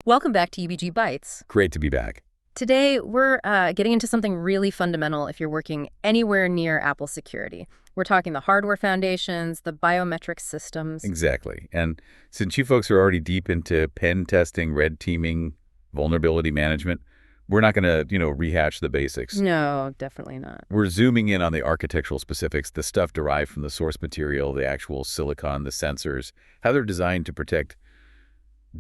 Welcome back to UBG Bytes. Great to be back. Today, we're getting into something really fundamental if you're working anywhere near Apple security. We're talking the hardware foundations, the biometric systems. Exactly. And since you folks are already deep into pen testing, red teaming, vulnerability management, we're not going to, rehash the basics. No, definitely not. We're zooming in on the architectural specifics, the stuff derived from the source material, the actual silicon, the sensors, how they're designed to protect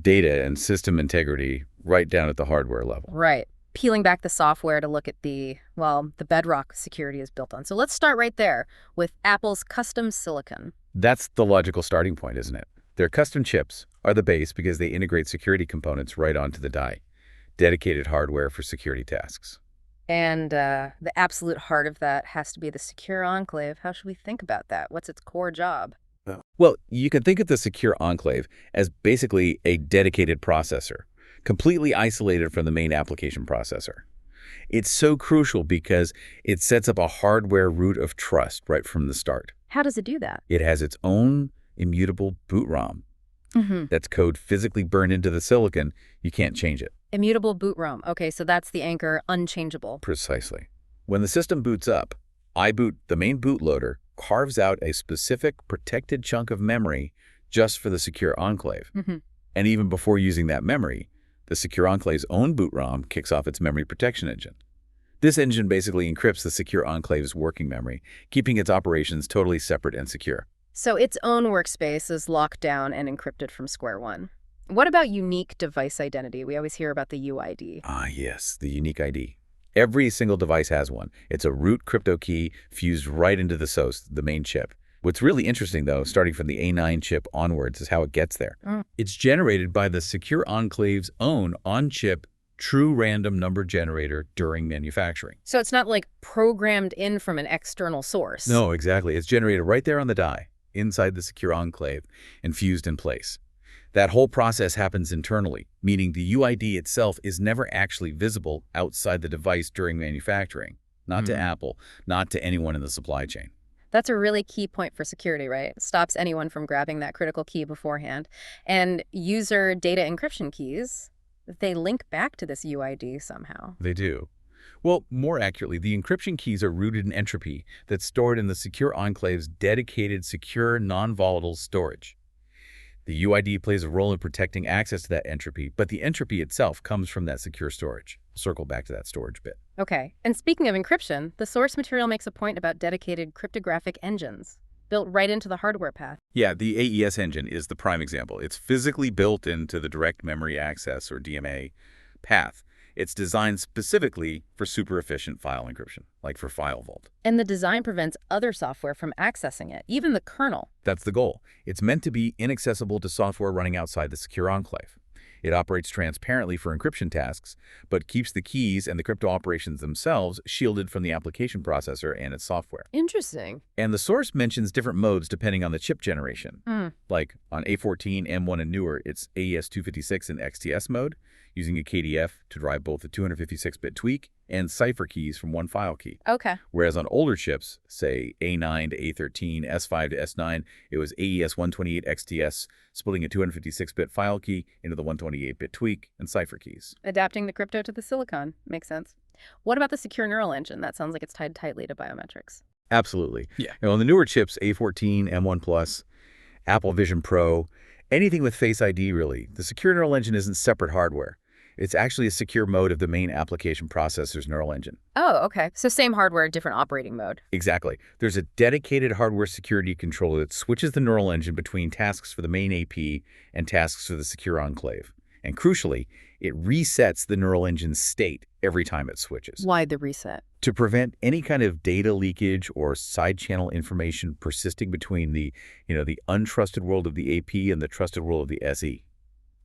data and system integrity right down at the hardware level. Right. Peeling back the software to look at the bedrock security is built on. So let's start right there with Apple's custom silicon. That's the logical starting point, isn't it? Their custom chips are the base because they integrate security components right onto the die. Dedicated hardware for security tasks. And the absolute heart of that has to be the secure enclave. How should we think about that? What's its core job? Well, you can think of the secure enclave as basically a dedicated processor, completely isolated from the main application processor. It's so crucial because it sets up a hardware root of trust right from the start. How does it do that? It has its own immutable boot ROM. Mm-hmm. That's code physically burned into the silicon. You can't change it. Immutable boot ROM. Okay, so that's the anchor, unchangeable. Precisely. When the system boots up, iBoot, the main bootloader, carves out a specific protected chunk of memory just for the secure enclave. Mm-hmm. And even before using that memory, the secure enclave's own boot ROM kicks off its memory protection engine. This engine basically encrypts the secure enclave's working memory, keeping its operations totally separate and secure. So its own workspace is locked down and encrypted from square one. What about unique device identity? We always hear about the UID. Ah, yes, the unique ID. Every single device has one. It's a root crypto key fused right into the SOS, the main chip. What's really interesting, though, starting from the A9 chip onwards, is how it gets there. It's generated by the secure enclave's own on-chip true random number generator during manufacturing. So it's not like programmed in from an external source. No, exactly. It's generated right there on the die, inside the secure enclave, and fused in place. That whole process happens internally, meaning the UID itself is never actually visible outside the device during manufacturing. Not to Apple, not to anyone in the supply chain. That's a really key point for security, right? Stops anyone from grabbing that critical key beforehand. And user data encryption keys, they link back to this UID somehow. They do. Well, more accurately, the encryption keys are rooted in entropy that's stored in the secure enclave's dedicated secure non-volatile storage. The UID plays a role in protecting access to that entropy, but the entropy itself comes from that secure storage. Circle back to that storage bit. Okay. And speaking of encryption, the source material makes a point about dedicated cryptographic engines built right into the hardware path. Yeah, the AES engine is the prime example. It's physically built into the direct memory access, or DMA, path. It's designed specifically for super efficient file encryption, like for File Vault. And the design prevents other software from accessing it, even the kernel. That's the goal. It's meant to be inaccessible to software running outside the secure enclave. It operates transparently for encryption tasks, but keeps the keys and the crypto operations themselves shielded from the application processor and its software. Interesting. And the source mentions different modes depending on the chip generation. Like on A14, M1, and newer, it's AES 256 in XTS mode, using a KDF to drive both the 256-bit tweak and cipher keys from one file key. Okay. Whereas on older chips, say A9 to A13, S5 to S9, it was AES 128 XTS, splitting a 256-bit file key into the 128-bit tweak and cipher keys. Adapting the crypto to the silicon. Makes sense. What about the secure neural engine? That sounds like it's tied tightly to biometrics. Absolutely. Yeah. On the newer chips, A14, M1+, Apple Vision Pro, anything with Face ID, really, the secure neural engine isn't separate hardware. It's actually a secure mode of the main application processor's neural engine. Oh, okay. So same hardware, different operating mode. Exactly. There's a dedicated hardware security controller that switches the neural engine between tasks for the main AP and tasks for the secure enclave. And crucially, it resets the neural engine's state every time it switches. Why the reset? To prevent any kind of data leakage or side channel information persisting between the untrusted world of the AP and the trusted world of the SE.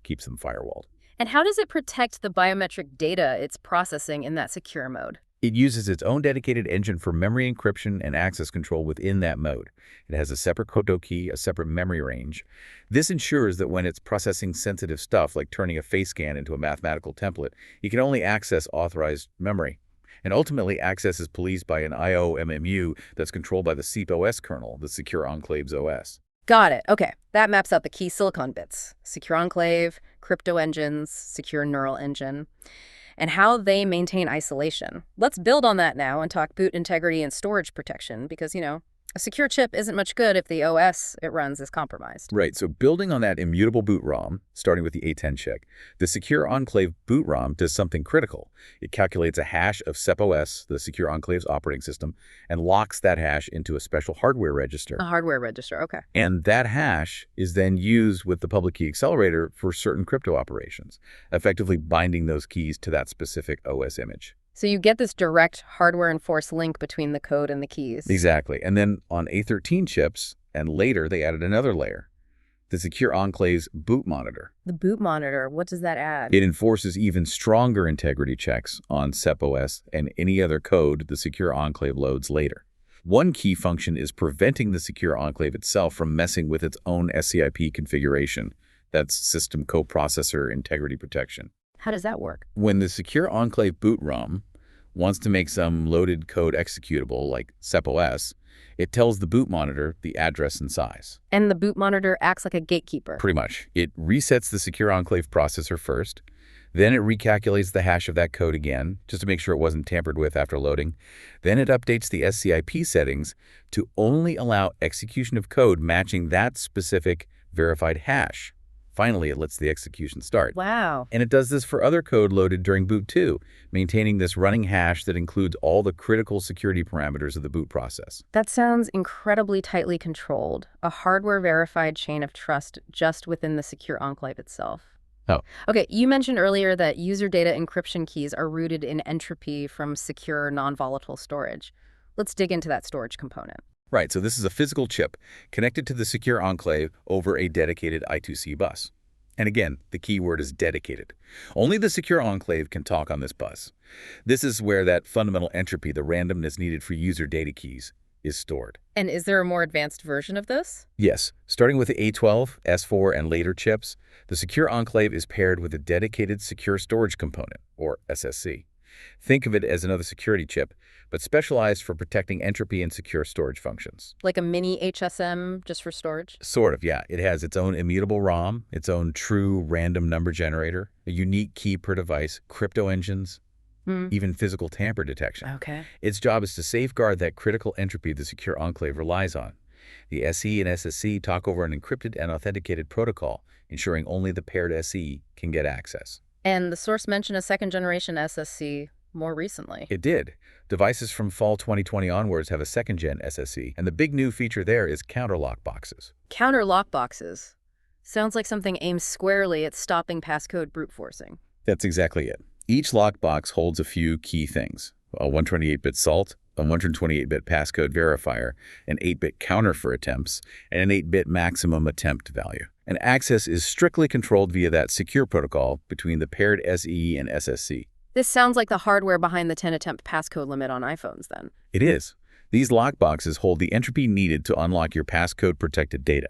Keeps them firewalled. And how does it protect the biometric data it's processing in that secure mode? It uses its own dedicated engine for memory encryption and access control within that mode. It has a separate crypto key, a separate memory range. This ensures that when it's processing sensitive stuff like turning a face scan into a mathematical template, it can only access authorized memory. And ultimately, access is policed by an IOMMU that's controlled by the SEEP OS kernel, the Secure Enclave's OS. Got it. Okay, that maps out the key silicon bits. Secure Enclave, crypto engines, secure neural engine, and how they maintain isolation. Let's build on that now and talk boot integrity and storage protection because, a secure chip isn't much good if the OS it runs is compromised. Right, so building on that immutable boot ROM, starting with the A10 chip, the Secure Enclave boot ROM does something critical. It calculates a hash of SEPOS, the Secure Enclave's operating system, and locks that hash into a special hardware register. A hardware register, okay. And that hash is then used with the public key accelerator for certain crypto operations, effectively binding those keys to that specific OS image. So you get this direct hardware-enforced link between the code and the keys. Exactly. And then on A13 chips, and later they added another layer, the Secure Enclave's boot monitor. The boot monitor, what does that add? It enforces even stronger integrity checks on SEPOS and any other code the Secure Enclave loads later. One key function is preventing the Secure Enclave itself from messing with its own SCIP configuration. That's System Coprocessor Integrity Protection. How does that work? When the Secure Enclave boot ROM wants to make some loaded code executable, like SEPOS, it tells the boot monitor the address and size. And the boot monitor acts like a gatekeeper. Pretty much. It resets the Secure Enclave processor first, then it recalculates the hash of that code again, just to make sure it wasn't tampered with after loading. Then it updates the SCIP settings to only allow execution of code matching that specific verified hash. Finally, it lets the execution start. Wow. And it does this for other code loaded during boot too, maintaining this running hash that includes all the critical security parameters of the boot process. That sounds incredibly tightly controlled. A hardware-verified chain of trust just within the Secure Enclave itself. Oh. Okay, you mentioned earlier that user data encryption keys are rooted in entropy from secure non-volatile storage. Let's dig into that storage component. Right, so this is a physical chip connected to the Secure Enclave over a dedicated I2C bus. And again, the key word is dedicated. Only the Secure Enclave can talk on this bus. This is where that fundamental entropy, the randomness needed for user data keys, is stored. And is there a more advanced version of this? Yes, starting with the A12, S4, and later chips, the Secure Enclave is paired with a dedicated secure storage component, or SSC. Think of it as another security chip, but specialized for protecting entropy and secure storage functions. Like a mini HSM just for storage? Sort of, yeah. It has its own immutable ROM, its own true random number generator, a unique key per device, crypto engines, even physical tamper detection. Okay. Its job is to safeguard that critical entropy the Secure Enclave relies on. The SE and SSC talk over an encrypted and authenticated protocol, ensuring only the paired SE can get access. And the source mentioned a second-generation SSC more recently. It did. Devices from fall 2020 onwards have a second-gen SSC, and the big new feature there is counter lock boxes. Counter lock boxes. Sounds like something aimed squarely at stopping passcode brute forcing. That's exactly it. Each lockbox holds a few key things: a 128-bit salt, a 128-bit passcode verifier, an 8-bit counter for attempts, and an 8-bit maximum attempt value. And access is strictly controlled via that secure protocol between the paired SE and SSC. This sounds like the hardware behind the 10-attempt passcode limit on iPhones, then. It is. These lockboxes hold the entropy needed to unlock your passcode-protected data.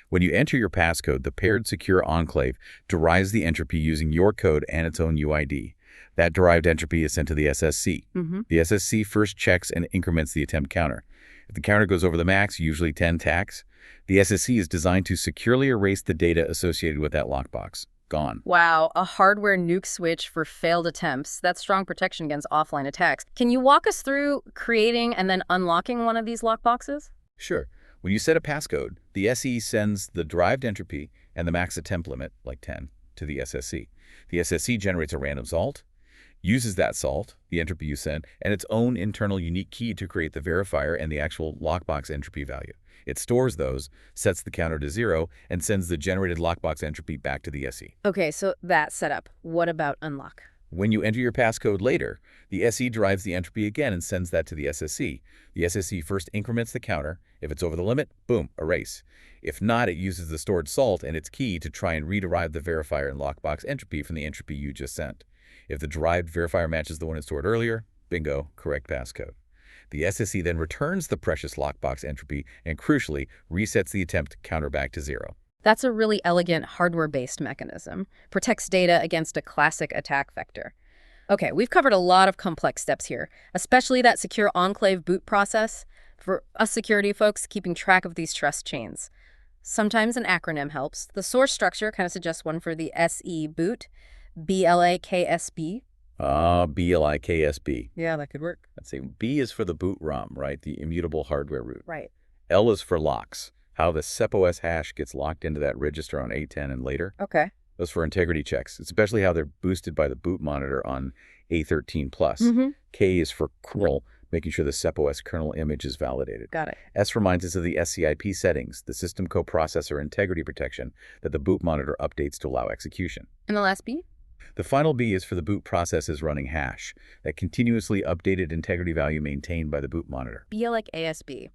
When you enter your passcode, the paired Secure Enclave derives the entropy using your code and its own UID. That derived entropy is sent to the SSC. The SSC first checks and increments the attempt counter. If the counter goes over the max, usually 10 tacks, the SSC is designed to securely erase the data associated with that lockbox. Gone. Wow, a hardware nuke switch for failed attempts. That's strong protection against offline attacks. Can you walk us through creating and then unlocking one of these lockboxes? Sure. When you set a passcode, the SE sends the derived entropy and the max attempt limit, like 10, to the SSC. The SSC generates a random salt, uses that salt, the entropy you sent, and its own internal unique key to create the verifier and the actual lockbox entropy value. It stores those, sets the counter to 0, and sends the generated lockbox entropy back to the SE. Okay, so that's set up. What about unlock? When you enter your passcode later, the SE derives the entropy again and sends that to the SSC. The SSC first increments the counter. If it's over the limit, boom, erase. If not, it uses the stored salt and its key to try and rederive the verifier and lockbox entropy from the entropy you just sent. If the derived verifier matches the one it stored earlier, bingo, correct passcode. The SSC then returns the precious lockbox entropy and, crucially, resets the attempt counter back to 0. That's a really elegant hardware-based mechanism. Protects data against a classic attack vector. Okay, we've covered a lot of complex steps here, especially that Secure Enclave boot process. For us security folks, keeping track of these trust chains. Sometimes an acronym helps. The source structure kind of suggests one for the SE boot, BLAKSB. BLIKSB. Yeah, that could work. Let's see. B is for the boot ROM, right? The immutable hardware root. Right. L is for locks, how the SEPOS hash gets locked into that register on A10 and later. Okay. Those for integrity checks, especially how they're boosted by the boot monitor on A13+. K is for kernel, making sure the SEPOS kernel image is validated. Got it. S reminds us of the SCIP settings, the system coprocessor integrity protection that the boot monitor updates to allow execution. And the last B? The final B is for the boot processes running hash, that continuously updated integrity value maintained by the boot monitor. BLAKSB.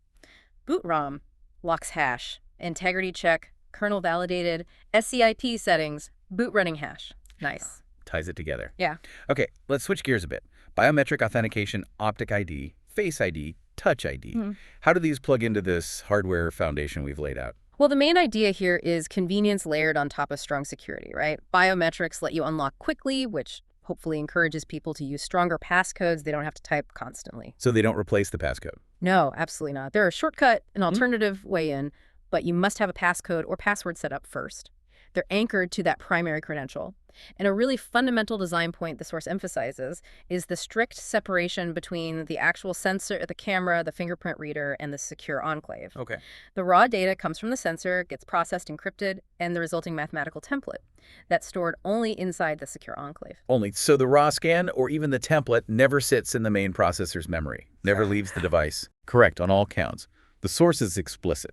Boot ROM, locks hash, integrity check, kernel validated, SCIP settings, boot running hash. Nice. Ties it together. Yeah. Okay, let's switch gears a bit. Biometric authentication, optic ID, Face ID, Touch ID. How do these plug into this hardware foundation we've laid out? Well, the main idea here is convenience layered on top of strong security, right? Biometrics let you unlock quickly, which hopefully encourages people to use stronger passcodes they don't have to type constantly. So they don't replace the passcode? No, absolutely not. They're a shortcut, an alternative way in, but you must have a passcode or password set up first. They're anchored to that primary credential. And a really fundamental design point the source emphasizes is the strict separation between the actual sensor, the camera, the fingerprint reader, and the secure enclave. Okay. The raw data comes from the sensor, gets processed, encrypted, and the resulting mathematical template that's stored only inside the secure enclave. Only. So the raw scan or even the template never sits in the main processor's memory, never leaves the device. Correct on all counts. The source is explicit.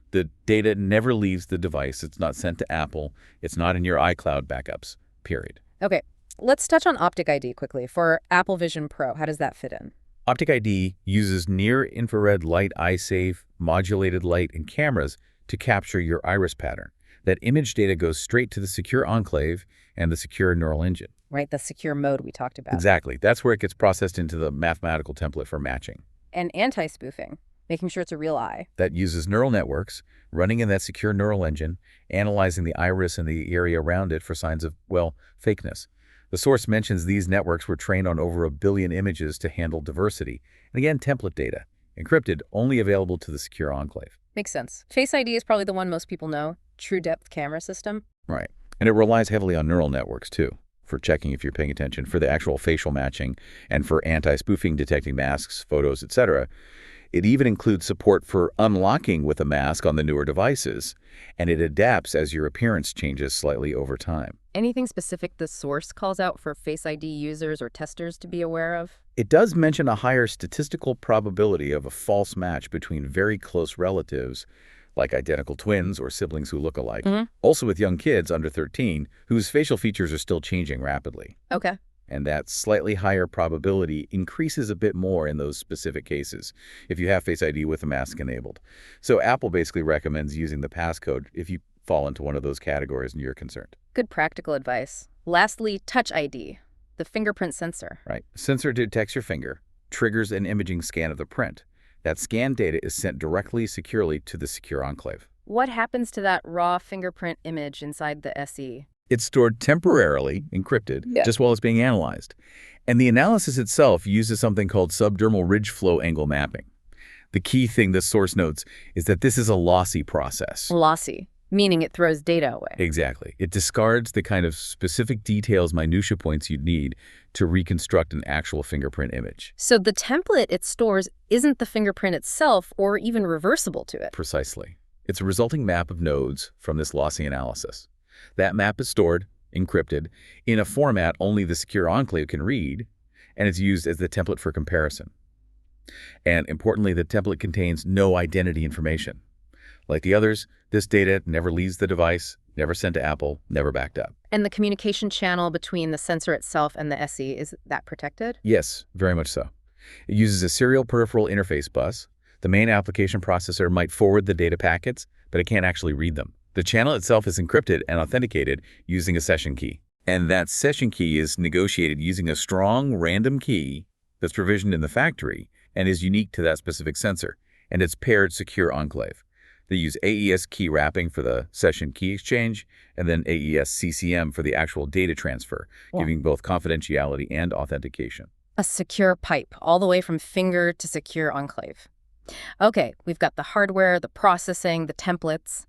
The data never leaves the device. It's not sent to Apple. It's not in your iCloud backups, period. Okay, let's touch on Optic ID quickly. For Apple Vision Pro, how does that fit in? Optic ID uses near-infrared light eye safe, modulated light, and cameras to capture your iris pattern. That image data goes straight to the secure enclave and the secure neural engine. Right, the secure mode we talked about. Exactly. That's where it gets processed into the mathematical template for matching. And anti-spoofing, making sure it's a real eye. That uses neural networks running in that secure neural engine, analyzing the iris and the area around it for signs of, well, fakeness. The source mentions these networks were trained on over 1 billion images to handle diversity. And again, template data, encrypted, only available to the secure enclave. Makes sense. Face ID is probably the one most people know. True depth camera system. Right. And it relies heavily on neural networks, too, for checking if you're paying attention, for the actual facial matching, and for anti-spoofing, detecting masks, photos, etc. It even includes support for unlocking with a mask on the newer devices, and it adapts as your appearance changes slightly over time. Anything specific the source calls out for Face ID users or testers to be aware of? It does mention a higher statistical probability of a false match between very close relatives, like identical twins or siblings who look alike. Also with young kids under 13, whose facial features are still changing rapidly. Okay. And that slightly higher probability increases a bit more in those specific cases if you have Face ID with a mask enabled. So Apple basically recommends using the passcode if you fall into one of those categories and you're concerned. Good practical advice. Lastly, Touch ID, the fingerprint sensor. Right. Sensor detects your finger, triggers an imaging scan of the print. That scan data is sent directly, securely to the secure enclave. What happens to that raw fingerprint image inside the SE? It's stored temporarily, encrypted, just while it's being analyzed. And the analysis itself uses something called subdermal ridge flow angle mapping. The key thing this source notes is that this is a lossy process. Lossy, meaning it throws data away. Exactly. It discards the kind of specific details, minutia points you'd need to reconstruct an actual fingerprint image. So the template it stores isn't the fingerprint itself or even reversible to it. Precisely. It's a resulting map of nodes from this lossy analysis. That map is stored, encrypted, in a format only the secure enclave can read, and it's used as the template for comparison. And importantly, the template contains no identity information. Like the others, this data never leaves the device, never sent to Apple, never backed up. And the communication channel between the sensor itself and the SE, is that protected? Yes, very much so. It uses a serial peripheral interface bus. The main application processor might forward the data packets, but it can't actually read them. The channel itself is encrypted and authenticated using a session key. And that session key is negotiated using a strong random key that's provisioned in the factory and is unique to that specific sensor, and it's paired secure enclave. They use AES key wrapping for the session key exchange, and then AES CCM for the actual data transfer, giving both confidentiality and authentication. A secure pipe, all the way from finger to secure enclave. Okay, we've got the hardware, the processing, the templates.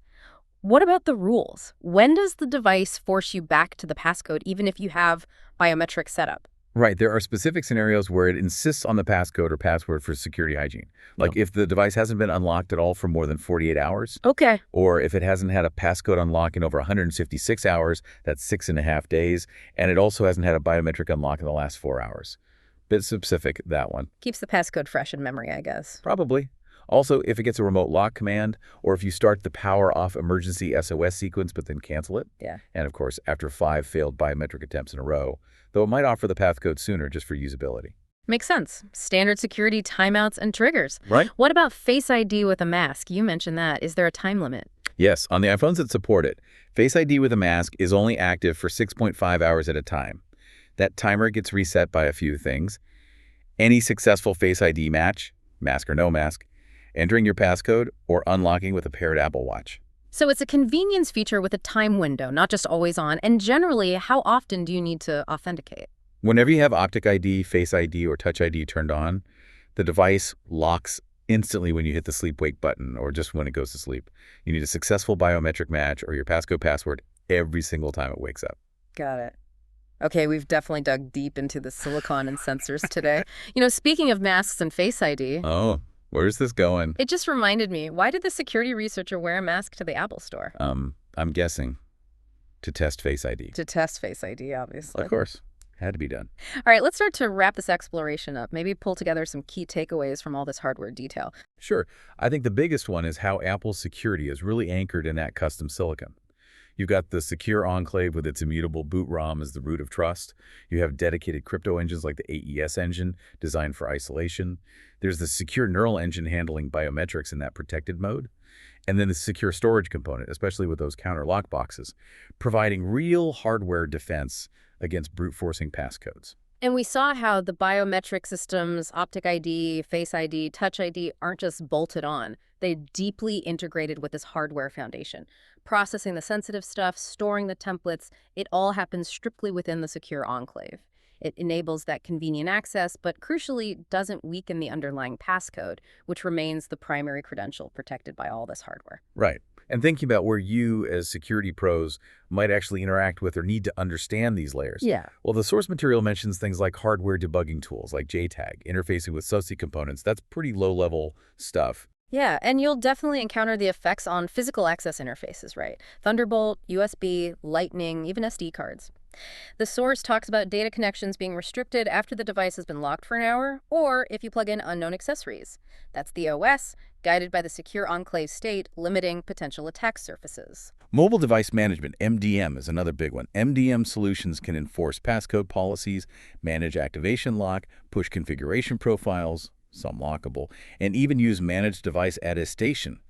What about the rules? When does the device force you back to the passcode, even if you have biometric setup? Right, there are specific scenarios where it insists on the passcode or password for security hygiene. Like if the device hasn't been unlocked at all for more than 48 hours, Okay. or if it hasn't had a passcode unlock in over 156 hours, that's 6.5 days, and it also hasn't had a biometric unlock in the last 4 hours. Bit specific, that one. Keeps the passcode fresh in memory, I guess. Probably. Also, if it gets a remote lock command, or if you start the power off emergency SOS sequence but then cancel it. Yeah. And of course, after 5 failed biometric attempts in a row, though it might offer the passcode sooner just for usability. Makes sense. Standard security timeouts and triggers. Right? What about Face ID with a mask? You mentioned that. Is there a time limit? Yes, on the iPhones that support it, Face ID with a mask is only active for 6.5 hours at a time. That timer gets reset by a few things. Any successful Face ID match, mask or no mask, entering your passcode, or unlocking with a paired Apple Watch. So it's a convenience feature with a time window, not just always on. And generally, how often do you need to authenticate? Whenever you have Optic ID, Face ID, or Touch ID turned on, the device locks instantly when you hit the sleep-wake button or just when it goes to sleep. You need a successful biometric match or your passcode password every single time it wakes up. Got it. Okay, we've definitely dug deep into the silicon and sensors today. Speaking of masks and Face ID, Oh, where's this going? it just reminded me, why did the security researcher wear a mask to the Apple store? I'm guessing to test Face ID. To test Face ID, obviously. Of course. Had to be done. All right, let's start to wrap this exploration up. Maybe pull together some key takeaways from all this hardware detail. Sure. I think the biggest one is how Apple's security is really anchored in that custom silicon. You've got the secure Enclave with its immutable boot ROM as the root of trust. You have dedicated crypto engines like the AES engine designed for isolation. There's the secure neural engine handling biometrics in that protected mode. And then the secure storage component, especially with those counter lock boxes, providing real hardware defense against brute-forcing passcodes. And we saw how the biometric systems, Optic ID, Face ID, Touch ID, aren't just bolted on. They deeply integrated with this hardware foundation. Processing the sensitive stuff, storing the templates, it all happens strictly within the secure Enclave. It enables that convenient access, but crucially doesn't weaken the underlying passcode, which remains the primary credential protected by all this hardware. Right. And thinking about where you, as security pros, might actually interact with or need to understand these layers. Yeah. Well, the source material mentions things like hardware debugging tools like JTAG, interfacing with SOC components. That's pretty low-level stuff. Yeah, and you'll definitely encounter the effects on physical access interfaces, right? Thunderbolt, USB, Lightning, even SD cards. The source talks about data connections being restricted after the device has been locked for an hour, or if you plug in unknown accessories. That's the OS, guided by the secure Enclave state, limiting potential attack surfaces. Mobile device management, MDM, is another big one. MDM solutions can enforce passcode policies, manage activation lock, push configuration profiles, some lockable, and even use managed device attestation.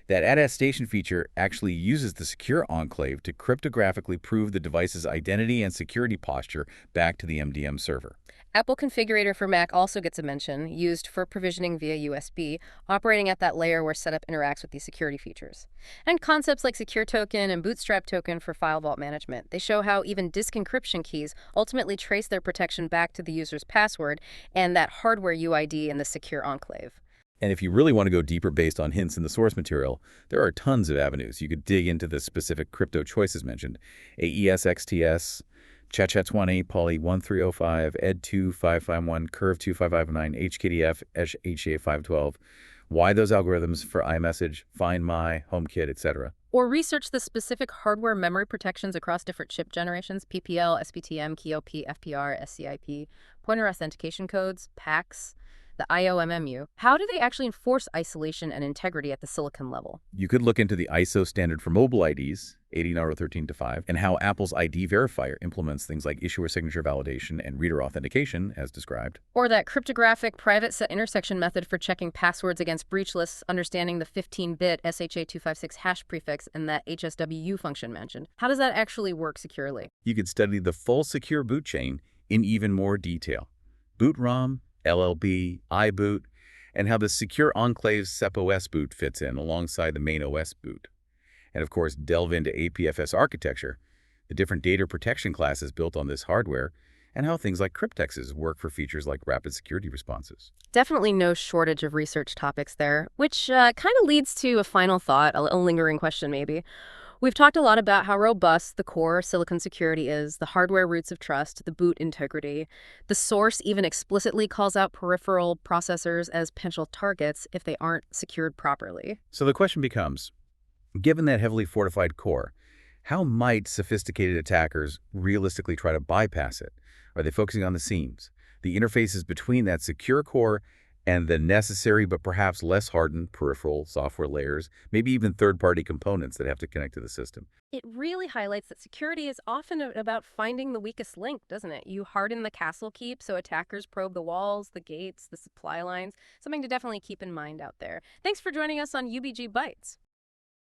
That attestation feature actually uses the secure Enclave to cryptographically prove the device's identity and security posture back to the MDM server. Apple Configurator for Mac also gets a mention, used for provisioning via USB, operating at that layer where setup interacts with these security features. And concepts like Secure Token and Bootstrap Token for file vault management, they show how even disk encryption keys ultimately trace their protection back to the user's password and that hardware UID in the secure Enclave. And if you really want to go deeper based on hints in the source material, there are tons of avenues. You could dig into the specific crypto choices mentioned. AES XTS, CHA-20, Poly 1305, ED2 551, Curve 2559, HKDF, HA 512. Why those algorithms for iMessage, Find My, HomeKit, etc. Or research the specific hardware memory protections across different chip generations, PPL, SPTM, KOP, FPR, SCIP, pointer authentication codes, PACs, the IOMMU. How do they actually enforce isolation and integrity at the silicon level? You could look into the ISO standard for mobile IDs, 18013-5, and how Apple's ID verifier implements things like issuer signature validation and reader authentication, as described. Or that cryptographic private set intersection method for checking passwords against breach lists, understanding the 15-bit SHA-256 hash prefix and that HSWU function mentioned. How does that actually work securely? You could study the full secure boot chain in even more detail. Boot ROM, LLB, iBoot, and how the secure Enclave's SEP-OS boot fits in alongside the main OS boot. And of course, delve into APFS architecture, the different data protection classes built on this hardware, and how things like cryptexes work for features like rapid security responses. Definitely no shortage of research topics there, which kind of leads to a final thought, a lingering question maybe. We've talked a lot about how robust the core silicon security is, the hardware roots of trust, the boot integrity. The source even explicitly calls out peripheral processors as potential targets if they aren't secured properly. So the question becomes, given that heavily fortified core, how might sophisticated attackers realistically try to bypass it? Are they focusing on the seams, the interfaces between that secure core and the necessary but perhaps less hardened peripheral software layers, maybe even third-party components that have to connect to the system? It really highlights that security is often about finding the weakest link, doesn't it? You harden the castle keep so attackers probe the walls, the gates, the supply lines. Something to definitely keep in mind out there. Thanks for joining us on UBG Bytes.